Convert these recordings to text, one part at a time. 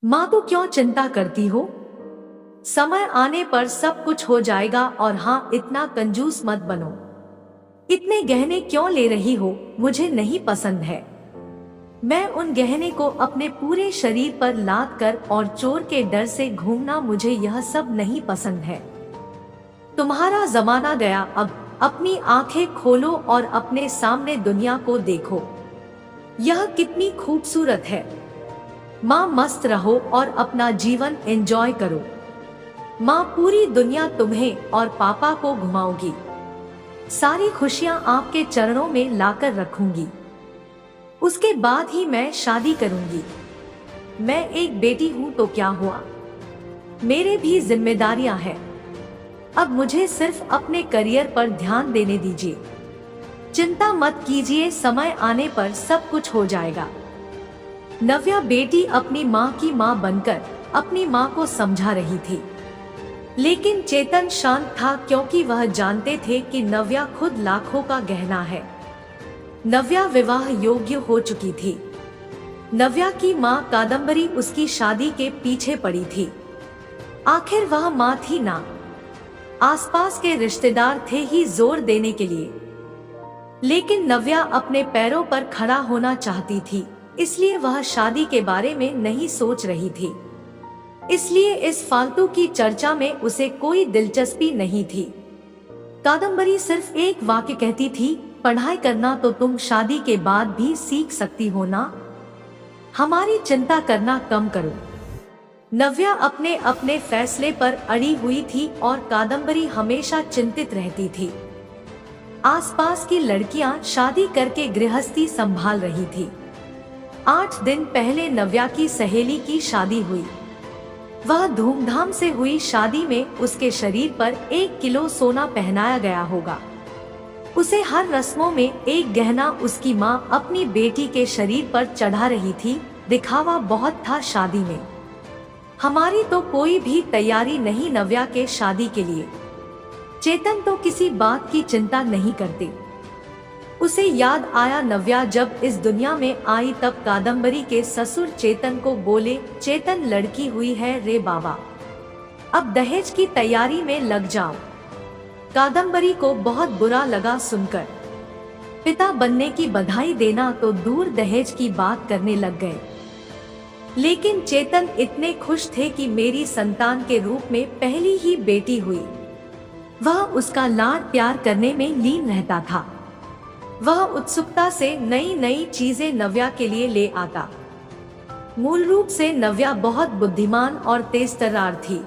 माँ तो क्यों चिंता करती हो, समय आने पर सब कुछ हो जाएगा। और हाँ, इतना कंजूस मत बनो। इतने गहने क्यों ले रही हो, मुझे नहीं पसंद है। मैं उन गहने को अपने पूरे शरीर पर लाद कर और चोर के डर से घूमना, मुझे यह सब नहीं पसंद है। तुम्हारा जमाना गया, अब अपनी आंखें खोलो और अपने सामने दुनिया को देखो। यह कितनी खूबसूरत है। माँ मस्त रहो और अपना जीवन एंजॉय करो। माँ पूरी दुनिया तुम्हें और पापा को घुमाओगी। सारी खुशियाँ आपके चरणों में लाकर रखूंगी। उसके बाद ही मैं शादी करूंगी। मैं एक बेटी हूँ तो क्या हुआ, मेरे भी जिम्मेदारियां हैं। अब मुझे सिर्फ अपने करियर पर ध्यान देने दीजिए। चिंता मत कीजिए, समय आने पर सब कुछ हो जाएगा। नव्या बेटी अपनी माँ की माँ बनकर अपनी माँ को समझा रही थी, लेकिन चेतन शांत था क्योंकि वह जानते थे कि नव्या खुद लाखों का गहना है। नव्या विवाह योग्य हो चुकी थी। नव्या की माँ कादम्बरी उसकी शादी के पीछे पड़ी थी। आखिर वह माँ थी ना, आसपास के रिश्तेदार थे ही जोर देने के लिए। लेकिन नव्या अपने पैरों पर खड़ा होना चाहती थी, इसलिए वह शादी के बारे में नहीं सोच रही थी। इसलिए इस फालतू की चर्चा में उसे कोई दिलचस्पी नहीं थी। कादम्बरी सिर्फ एक वाक्य कहती थी, पढ़ाई करना तो तुम शादी के बाद भी सीख सकती हो ना, हमारी चिंता करना कम करो। नव्या अपने अपने फैसले पर अड़ी हुई थी और कादम्बरी हमेशा चिंतित रहती थी। आसपास की लड़कियां शादी करके गृहस्थी संभाल रही थी। 8 दिन पहले नव्या की सहेली की शादी हुई। वह धूमधाम से हुई शादी में उसके शरीर पर 1 किलो सोना पहनाया गया होगा। उसे हर रस्मों में एक गहना उसकी माँ अपनी बेटी के शरीर पर चढ़ा रही थी। दिखावा बहुत था शादी में। हमारी तो कोई भी तैयारी नहीं नव्या के शादी के लिए। चेतन तो किसी बात की चिंता नहीं करते। उसे याद आया नव्या जब इस दुनिया में आई तब कादम्बरी के ससुर चेतन को बोले, चेतन लड़की हुई है रे बाबा, अब दहेज की तैयारी में लग जाओ। कादम्बरी को बहुत बुरा लगा सुनकर। पिता बनने की बधाई देना तो दूर, दहेज की बात करने लग गए। लेकिन चेतन इतने खुश थे कि मेरी संतान के रूप में पहली ही बेटी हुई। वह उसका लाड प्यार करने में लीन रहता था। वह उत्सुकता से नई नई चीजें नव्या के लिए ले आता। मूल रूप से नव्या बहुत बुद्धिमान और तेजतर्रार थी।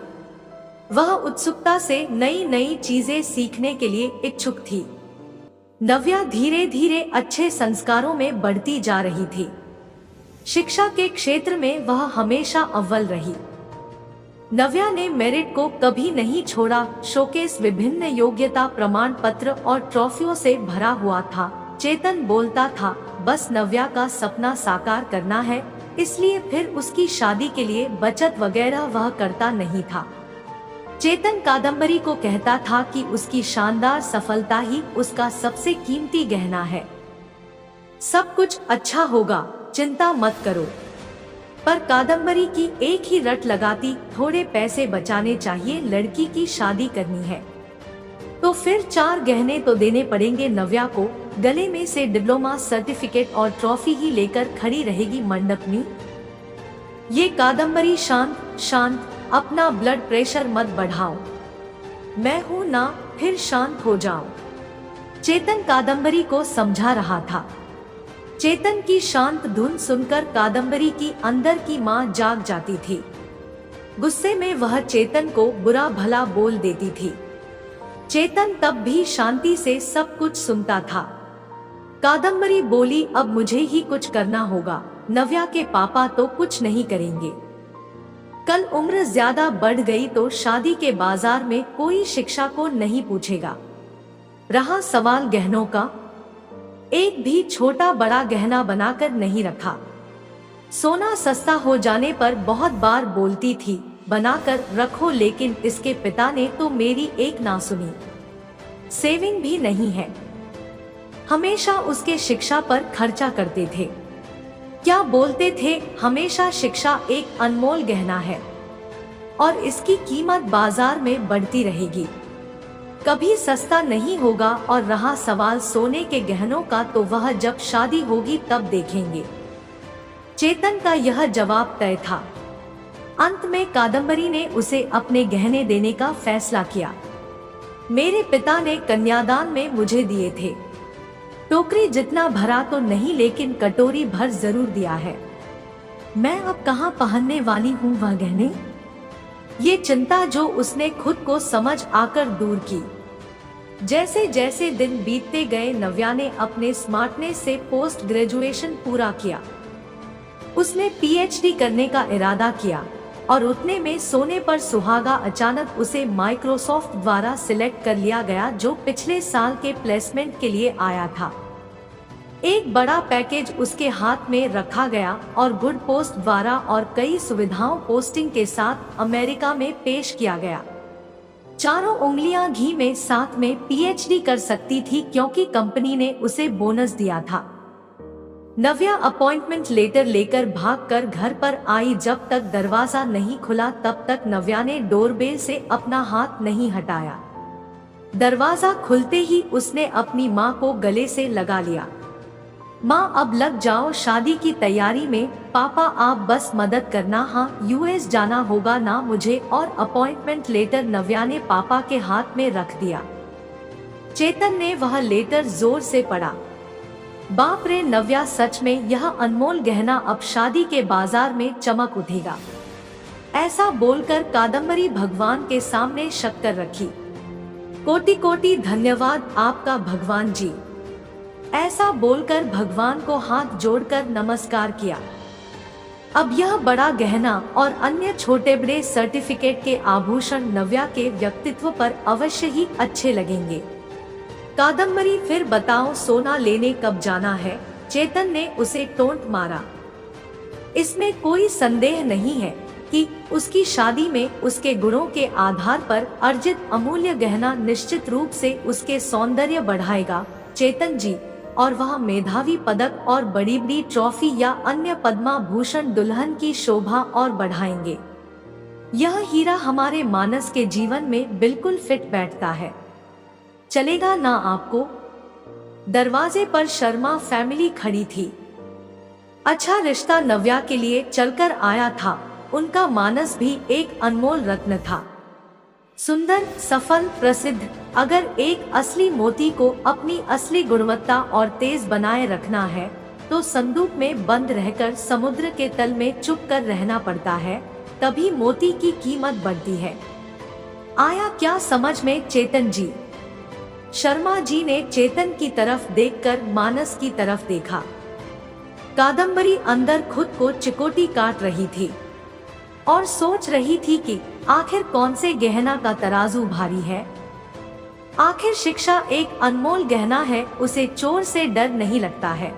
वह उत्सुकता से नई नई चीजें सीखने के लिए इच्छुक थी। नव्या धीरे धीरे अच्छे संस्कारों में बढ़ती जा रही थी। शिक्षा के क्षेत्र में वह हमेशा अव्वल रही। नव्या ने मेरिट को कभी नहीं छोड़ा। शोकेस विभिन्न योग्यता प्रमाण पत्र और ट्रॉफियों से भरा हुआ था। चेतन बोलता था, बस नव्या का सपना साकार करना है, इसलिए फिर उसकी शादी के लिए बचत वगैरह वह करता नहीं था। चेतन कादम्बरी को कहता था कि उसकी शानदार सफलता ही उसका सबसे कीमती गहना है। सब कुछ अच्छा होगा, चिंता मत करो। पर कादम्बरी की एक ही रट लगाती, थोड़े पैसे बचाने चाहिए, लड़की की शादी करनी है तो फिर 4 गहने तो देने पड़ेंगे। नव्या को गले में से डिप्लोमा सर्टिफिकेट और ट्रॉफी ही लेकर खड़ी रहेगी मंडप में। ये कादम्बरी, शांत शांत, अपना ब्लड प्रेशर मत बढ़ाओ, मैं हूं ना, फिर शांत हो जाओ। चेतन कादम्बरी को समझा रहा था। चेतन की शांत धुन सुनकर कादम्बरी की अंदर की मां जाग जाती थी। गुस्से में वह चेतन को बुरा भला बोल देती थी। चेतन तब भी शांति से सब कुछ सुनता था। कादम्बरी बोली, अब मुझे ही कुछ करना होगा, नव्या के पापा तो कुछ नहीं करेंगे। कल उम्र ज्यादा बढ़ गई तो शादी के बाजार में कोई शिक्षा को नहीं पूछेगा। रहा सवाल गहनों का, एक भी छोटा बड़ा गहना बनाकर नहीं रखा। सोना सस्ता हो जाने पर बहुत बार बोलती थी, बनाकर रखो, लेकिन इसके पिता ने तो मेरी एक ना सुनी। सेविंग भी नहीं है, हमेशा उसके शिक्षा पर खर्चा करते थे। क्या बोलते थे, हमेशा शिक्षा एक अनमोल गहना है और इसकी कीमत बाजार में बढ़ती रहेगी, कभी सस्ता नहीं होगा। और रहा सवाल सोने के गहनों का, तो वह जब शादी होगी तब देखेंगे। चेतन का यह जवाब तय था। अंत में कादम्बरी ने उसे अपने गहने देने का फैसला किया। मेरे पिता ने कन्यादान में मुझे दिए थे। टोकरी जितना भरा तो नहीं, लेकिन कटोरी भर जरूर दिया है। मैं अब कहाँ पहनने वाली हूँ वह गहने? ये चिंता जो उसने खुद को समझ आकर दूर की। जैसे जैसे दिन बीतते गए, नव्या ने अपने स्मार्टनेस से पोस्ट ग्रेजुएशन पूरा किया। उसने पीएचडी करने का इरादा किया और उतने में सोने पर सुहागा। अचानक उसे माइक्रोसॉफ्ट द्वारा सिलेक्ट कर लिया गया, जो पिछले साल के प्लेसमेंट के लिए आया था। एक बड़ा पैकेज उसके हाथ में रखा गया और गुड पोस्ट द्वारा और कई सुविधाओं पोस्टिंग के साथ अमेरिका में पेश किया गया। चारों उंगलियां घी में साथ में पीएचडी कर सकती थी, क्योंकि कंपनी ने उसे बोनस दिया था। नव्या अपॉइंटमेंट लेटर लेकर भागकर घर पर आई। जब तक दरवाजा नहीं खुला तब तक नव्या ने डोरबेल से अपना हाथ नहीं हटाया। दरवाजा खुलते ही उसने अपनी माँ को गले से लगा लिया। माँ, अब लग जाओ शादी की तैयारी में। पापा, आप बस मदद करना। हाँ, यूएस जाना होगा ना मुझे। और अपॉइंटमेंट लेटर नव्या ने पापा के हाथ में रख दिया। चेतन ने वह लेटर जोर से पढ़ा। बाप रे नव्या, सच में यह अनमोल गहना अब शादी के बाजार में चमक उठेगा। ऐसा बोलकर कादम्बरी भगवान के सामने शक्कर रखी। कोटि कोटि धन्यवाद आपका भगवान जी। ऐसा बोलकर भगवान को हाथ जोड़कर नमस्कार किया। अब यह बड़ा गहना और अन्य छोटे बड़े सर्टिफिकेट के आभूषण नव्या के व्यक्तित्व पर अवश्य ही अच्छे लगेंगे। कादम्बरी, फिर बताओ सोना लेने कब जाना है? चेतन ने उसे टोंट मारा। इसमें कोई संदेह नहीं है कि उसकी शादी में उसके गुणों के आधार पर अर्जित अमूल्य गहना निश्चित रूप से उसके सौंदर्य बढ़ाएगा चेतन जी, और वह मेधावी पदक और बड़ी बड़ी ट्रॉफी या अन्य पद्माभूषण दुल्हन की शोभा और बढ़ाएंगे। यह हीरा हमारे मानस के जीवन में बिल्कुल फिट बैठता है। चलेगा ना आपको? दरवाजे पर शर्मा फैमिली खड़ी थी। अच्छा रिश्ता नव्या के लिए चलकर आया था। उनका मानस भी एक अनमोल रत्न था, सुंदर, सफल, प्रसिद्ध। अगर एक असली मोती को अपनी असली गुणवत्ता और तेज बनाए रखना है तो संदूक में बंद रहकर समुद्र के तल में चुप कर रहना पड़ता है, तभी मोती की कीमत बढ़ती है। आया क्या समझ में चेतन जी? शर्मा जी ने चेतन की तरफ देखकर मानस की तरफ देखा। कादम्बरी अंदर खुद को चिकोटी काट रही थी और सोच रही थी कि आखिर कौन से गहना का तराजू भारी है। आखिर शिक्षा एक अनमोल गहना है, उसे चोर से डर नहीं लगता है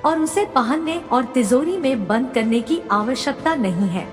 और उसे पहनने और तिजोरी में बंद करने की आवश्यकता नहीं है।